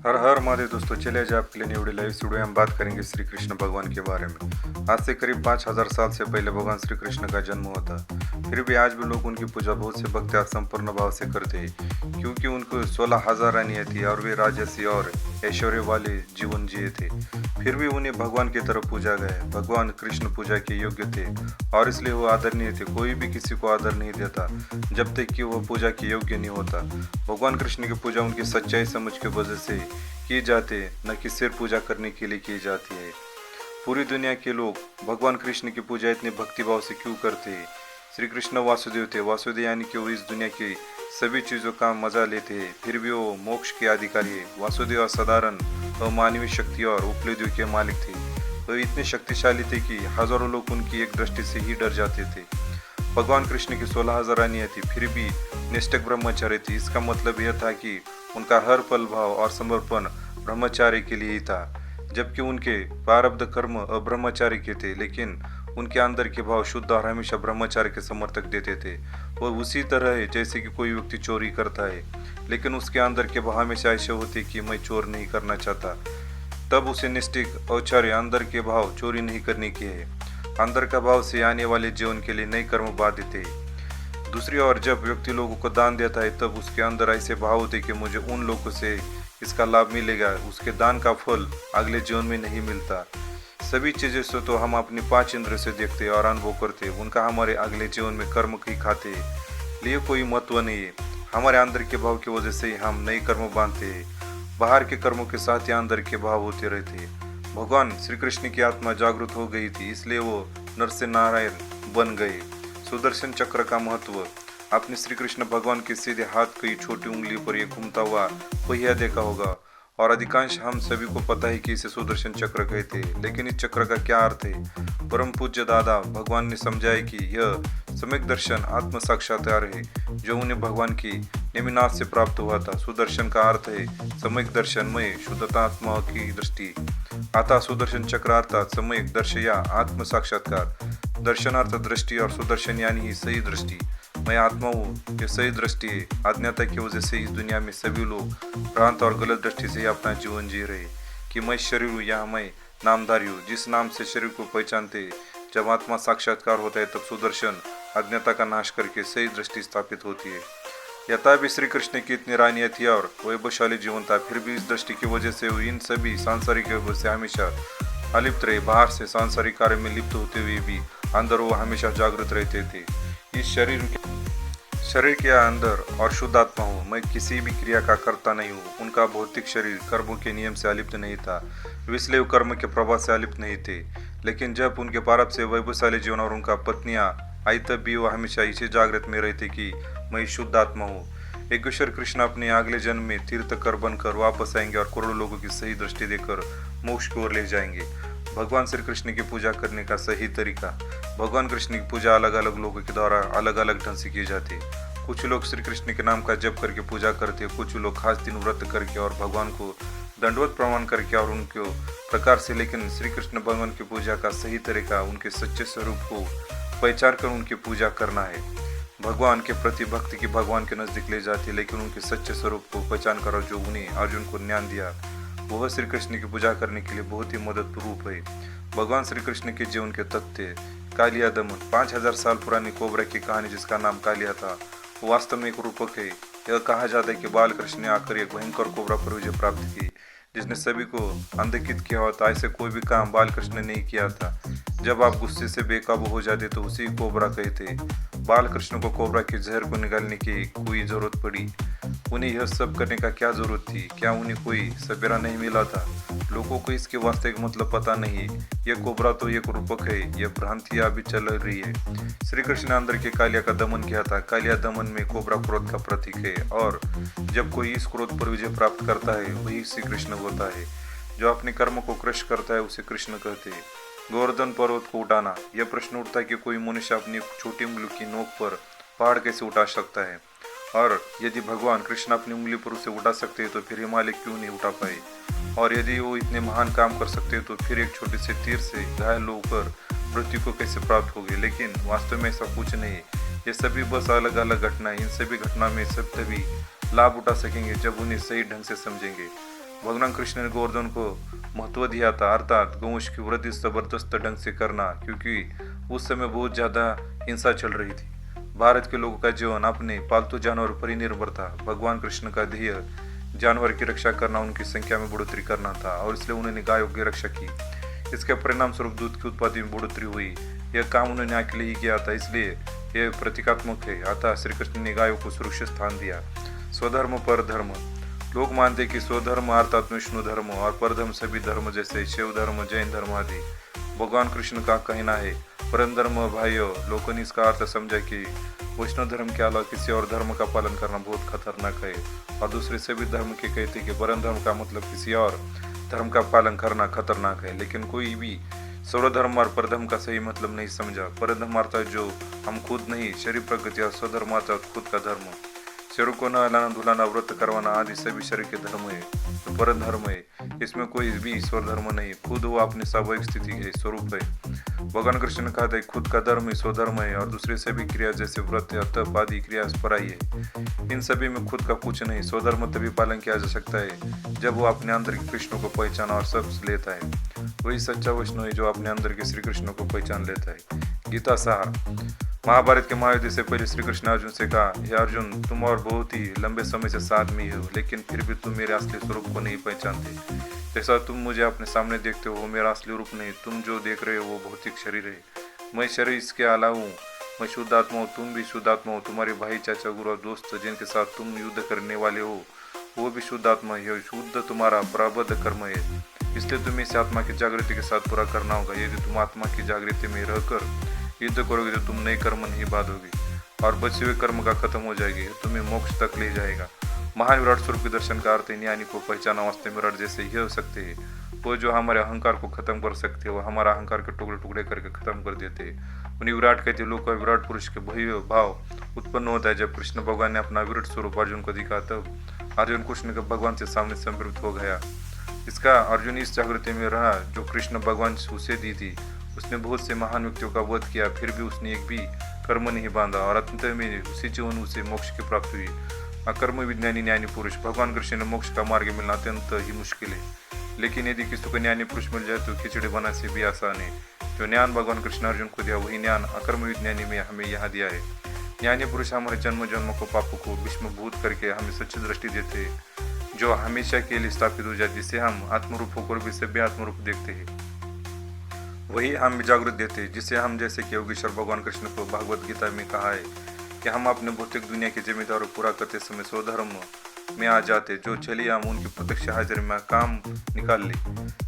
हर हर महादेव दोस्तों, चले आज आपके लिए न्यू लाइव वीडियो में हम बात करेंगे श्री कृष्ण भगवान के बारे में। आज से करीब 5000 साल से पहले भगवान श्री कृष्ण का जन्म हुआ था। फिर भी आज भी लोग उनकी पूजा बहुत से भक्ति और संपूर्ण भाव से करते हैं, क्योंकि उनको 16,000 रानियाँ थी और वे राजसी और ऐश्वर्य वाले जीवन जिए थे। फिर भी उन्हें भगवान की तरफ पूजा गया। भगवान कृष्ण पूजा के योग्य थे और इसलिए वो आदरणीय थे। कोई भी किसी को आदर नहीं देता जब तक कि वो पूजा के योग्य नहीं होता। भगवान कृष्ण की पूजा उनकी सच्चाई समझ के वजह से किए जाते, न कि सिर्फ पूजा करने के लिए की जाती है। पूरी दुनिया के लोग भगवान कृष्ण की पूजा इतने भक्तिभाव से क्यों करते हैं? श्री कृष्ण वासुदेव थे। वासुदेव यानी कि वो इस दुनिया की सभी चीज़ों का मजा लेते हैं, फिर भी वो मोक्ष के अधिकारी है। वासुदेव असाधारण अमानवीय शक्ति और उपलब्धियों के मालिक थे। वो इतने शक्तिशाली थे कि हजारों लोग उनकी एक दृष्टि से ही डर जाते थे। भगवान कृष्ण की 16,000 रानियाँ थी, फिर भी निष्ठक ब्रह्मचारी थी। इसका मतलब यह था कि उनका हर पल भाव और समर्पण ब्रह्मचार्य के लिए ही था, जबकि उनके प्रारब्ध कर्म अब्रह्मचारी के थे, लेकिन उनके अंदर के भाव शुद्ध और हमेशा ब्रह्मचार्य के समर्थक देते थे। वो उसी तरह है जैसे कि कोई व्यक्ति चोरी करता है, लेकिन उसके अंदर के भाव हमेशा ऐसे होते कि मैं चोर नहीं करना चाहता, तब उसे निष्ठिक औचार्य अंदर के भाव चोरी नहीं करने के है। अंदर का भाव से आने वाले जीवन के लिए नए कर्म बाधित है। दूसरी ओर जब व्यक्ति लोगों को दान देता है, तब उसके अंदर ऐसे भाव होते कि मुझे उन लोगों से इसका लाभ मिलेगा। उसके दान का फल अगले जीवन में नहीं मिलता। सभी चीज़ें से तो हम अपनी 5 इंद्रियों से देखते और अनुभव करते, उनका हमारे अगले जीवन में कर्म ही खाते लिए कोई महत्व नहीं है। हमारे अंदर के भाव की वजह से ही हम नए कर्म बांधते हैं। बाहर के कर्मों के साथ ही अंदर के भाव होते रहते हैं। भगवान श्री कृष्ण की आत्मा जागृत हो गई थी, इसलिए वो नर से नारायण बन गए। सुदर्शन चक्र का महत्व। आपने श्री कृष्ण भगवान के सीधे हाथ की छोटी उंगली पर यह घूमता हुआ पहिया देखा होगा, और अधिकांश हम सभी को पता है कि इसे सुदर्शन चक्र कहते हैं। लेकिन इस चक्र का क्या अर्थ है? परम पूज्य दादा भगवान ने समझाया कि यह सम्यक दर्शन आत्म साक्षात्कार है, जो उन्हें भगवान की नेमिनाथ से प्राप्त हुआ था। सुदर्शन का अर्थ है सम्यक दर्शन में शुद्धतात्मा की दृष्टि। अतः सुदर्शन चक्र अर्थात सम्यक दर्शन या आत्म साक्षात्कार। दर्शन अर्थ दृष्टि और सुदर्शन यानी ही सही दृष्टि। मैं आत्मा हूँ, ये सही दृष्टि है। अज्ञाता की वजह से इस दुनिया में सभी लोग भ्रांत और गलत दृष्टि से अपना जीवन जी रहे कि मैं शरीर हूँ या मैं नामधारी हूँ। जिस नाम से शरीर को पहचानते, जब आत्मा साक्षात्कार होता है, तब सुदर्शन अज्ञाता का नाश करके सही दृष्टि स्थापित होती है। यथा भी श्री कृष्ण की इतनी रानियाँ थी और वैभवशाली जीवन था, फिर भी इस दृष्टि की वजह से वो इन सभी सांसारिक वैभव से हमेशा अलिप्त रहे। बाहर से सांसारिक कार्य में लिप्त होते हुए भी अंदर वो हमेशा जागृत रहते थे। इस शरीर के अंदर और शुद्ध आत्मा हूँ, मैं किसी भी क्रिया का करता नहीं हूँ। उनका भौतिक शरीर कर्मों के नियम से अलिप्त नहीं था, इसलिए वो कर्म के प्रभाव से अलिप्त नहीं थे। लेकिन जब उनके प्रारब्ध से वैभवशाली जीवन और उनका पत्नियां आई, तब भी वो हमेशा इसी जागृत में रहते कि मैं शुद्ध आत्मा हूँ। योगेश्वर कृष्ण अपने अगले जन्म में तीर्थकर बनकर वापस आएंगे और करोड़ों लोगों की सही दृष्टि देकर मोक्ष की ओर ले जाएंगे। भगवान श्री कृष्ण की पूजा करने का सही तरीका। भगवान कृष्ण की पूजा अलग अलग लोगों के द्वारा अलग अलग ढंग से की जाती है। कुछ लोग श्री कृष्ण के नाम का जप करके पूजा करते हैं, कुछ लोग खास दिन व्रत करके और भगवान को दंडवत प्रमाण करके और उनके प्रकार से। लेकिन श्री कृष्ण भगवान की पूजा का सही तरीका उनके सच्चे स्वरूप को पहचान कर उनकी पूजा करना है। भगवान के प्रति भक्ति की भगवान के नजदीक ले जाती है, लेकिन उनके सच्चे स्वरूप को पहचान कर जो उन्हें अर्जुन को ज्ञान दिया, वह श्री कृष्ण की पूजा करने के लिए बहुत ही मदद रूप है। भगवान श्री कृष्ण के जीवन के तथ्य। कालिया दमन। 5000 साल पुरानी कोबरा की कहानी, जिसका नाम कालिया था, वो वास्तव में एक रूपक है। यह कहा जाता है कि बाल कृष्ण ने आकर एक भयंकर कोबरा पर विजय प्राप्त की, जिसने सभी को अंधकित किया होता। ऐसे कोई भी काम बाल कृष्ण ने नहीं किया था। जब आप गुस्से से बेकाबू हो जाते तो उसी कोबरा कहते। बाल कृष्ण को कोबरा के जहर को निकालने की कोई जरूरत पड़ी? उन्हें यह सब करने का क्या जरूरत थी? क्या उन्हें कोई सपेरा नहीं मिला था? लोगों को इसके वास्तविक मतलब पता नहीं है। यह कोबरा तो एक रूपक है, यह भ्रांतियां अभी चल रही है। श्री कृष्ण ने अंदर के कालिया का दमन किया था। कालिया दमन में कोबरा क्रोध का प्रतीक है, और जब कोई इस क्रोध पर विजय प्राप्त करता है, वही श्री कृष्ण होता है। जो अपने कर्म को क्रश करता है, उसे कृष्ण कहते हैं। गोवर्धन पर्वत को उठाना। यह प्रश्न उठता है कि कोई मनुष्य अपनी छोटी उंगली की नोक पर पहाड़ कैसे उठा सकता है, और यदि भगवान कृष्ण अपनी उंगली पर उसे उठा सकते हैं, तो फिर हिमालय क्यों नहीं उठा पाए? और यदि वो इतने महान काम कर सकते हैं, तो फिर एक छोटे से तीर से घायल होकर मृत्यु को कैसे प्राप्त होगी? लेकिन वास्तव में ऐसा कुछ नहीं। ये सभी बस अलग अलग घटनाएं। इन सभी घटना में सब तभी लाभ उठा सकेंगे जब उन्हें सही ढंग से समझेंगे। भगवान कृष्ण ने गोवर्धन को महत्व दिया था, अर्थात गौवंश की वृद्धि जबरदस्त ढंग से करना, क्योंकि उस समय बहुत ज्यादा हिंसा चल रही थी। भारत के लोगों का जीवन अपने पालतू जानवर पर ही निर्भर था। भगवान कृष्ण का ध्येय जानवर की रक्षा करना, उनकी संख्या में बढ़ोतरी करना था, और इसलिए उन्होंने गायों की रक्षा की। इसके परिणाम स्वरूप दूध की उत्पादन में बढ़ोतरी हुई। यह काम उन्होंने अकेले ही किया था, इसलिए यह प्रतीकात्मक है। अतः श्री कृष्ण ने गायों को सुरक्षित स्थान दिया। स्वधर्म पर धर्म। लोग मानते कि स्वधर्म अर्थात विष्णु धर्म और परधर्म सभी धर्म जैसे शिव धर्म, जैन धर्म आदि। भगवान कृष्ण का कहना है, परम धर्म भाइयों, लोगों ने इसका अर्थ समझा कि वैष्णव धर्म के अलावा किसी और धर्म का पालन करना बहुत खतरनाक है, और दूसरे सभी धर्म के कहते कि परम धर्म का मतलब किसी और धर्म का पालन करना खतरनाक है। लेकिन कोई भी सर्वधर्म और परधर्म का सही मतलब नहीं समझा। परधर्म अर्थात जो हम खुद नहीं, शरीर प्रगति, और स्वधर्म अर्थात खुद का धर्म। शरीर को नहलाना धुलाना, व्रत करवाना आदि सभी शरीर के धर्म है, तो परम धर्म है। इसमें कोई भी ईश्वर धर्म नहीं, खुद वो अपनी स्वाभाविक स्थिति है, स्वरूप है। भगवान कृष्ण ने कहा था खुद का धर्म ही स्वधर्म है, और दूसरे सभी क्रिया जैसे व्रत या तप आदि क्रिया पराई है। इन सभी में खुद का कुछ नहीं। स्वधर्म तभी पालन किया जा सकता है जब वो अपने अंदर के कृष्ण को पहचाना और सब लेता है। वही सच्चा वैष्णव है जो अपने अंदर के श्री कृष्ण को पहचान लेता है। गीता सार। महाभारत के महायुद्ध से पहले श्री कृष्ण अर्जुन से कहा, हे अर्जुन, तुम और बहुत ही लंबे समय से साथ में हो, लेकिन फिर भी तुम मेरे असली स्वरूप को नहीं पहचानते। जैसा तुम मुझे अपने सामने देखते हो वो मेरा असली रूप नहीं, तुम जो देख रहे हो वो भौतिक शरीर है। मैं शरीर इसके अलावा हूँ। मैं शुद्ध आत्मा हूँ, तुम भी शुद्ध आत्मा हो। तुम्हारे भाई, चाचा, गुरु और दोस्त जिनके साथ तुम युद्ध करने वाले हो वो भी शुद्ध आत्मा है। शुद्ध तुम्हारा प्रारब्ध कर्म है, इसलिए तुम्हें इस आत्मा की जागृति के साथ पूरा करना होगा। यदि तुम आत्मा की जागृति में रहकर युद्ध करोगे तो तुम नए कर्म नहीं बांधोगे और बचे हुए कर्म का खत्म हो जाएगी, तुम्हें मोक्ष तक ले जाएगा। महान विराट स्वरूप के दर्शन का अर्थ ज्ञानी को पहचाना वास्ते विराट जैसे ही हो सकते हैं। वो जो हमारे अहंकार को खत्म कर सकते हैं, वो हमारा अहंकार के टुकड़े टुकड़े करके खत्म कर देते हैं। उन्हें विराट कहते हैं। लोग का विराट पुरुष के भव्य भाव उत्पन्न होता है जब कृष्ण भगवान ने अपना विराट स्वरूप अर्जुन को दिखा, तब अर्जुन कृष्ण के भगवान से सामने संपृक्त हो गया। इसका अर्जुन इस जागृति में रहा जो कृष्ण भगवान उसे दी थी। उसने बहुत से महान व्यक्तियों का वध किया, फिर भी उसने एक भी कर्म नहीं बांधा, और अंत में उसी जीवन उसे मोक्ष की प्राप्ति हुई। अकर्म विज्ञानी ज्ञानी पुरुष। भगवान कृष्ण ने मोक्ष का मार्ग मिलना अत्यंत ही मुश्किल है, लेकिन यदि किसी को ज्ञानी पुरुष मिल जाए तो खिचड़ी बना से भी आसान है। जो ज्ञान भगवान कृष्ण अर्जुन को दिया वही ज्ञान अकर्म विज्ञानी में हमें यहाँ दिया है। ज्ञानी पुरुष हमारे जन्म जन्म को पापों को भस्मीभूत करके हमें सच्ची दृष्टि देते हैं, जो हमेशा के लिए स्थापित हो जाए, जिसे हम आत्मरूप होकर भी सभ्य आत्मरूप देखते हैं। वही हम जागृत देते हैं, जिसे हम जैसे कि योगेश्वर भगवान कृष्ण को भगवत गीता में कहा है कि हम अपने भौतिक दुनिया की जिम्मेदारी पूरा करते समय स्वधर्म में आ जाते, जो चलिए हम उनकी प्रत्यक्ष हाजिरी में काम निकाल ले।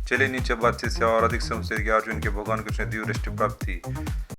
चले नीचे बातचीत से और अधिक समझते कि अर्जुन के भगवान कृष्ण दिव्य दृष्टि प्राप्त थी।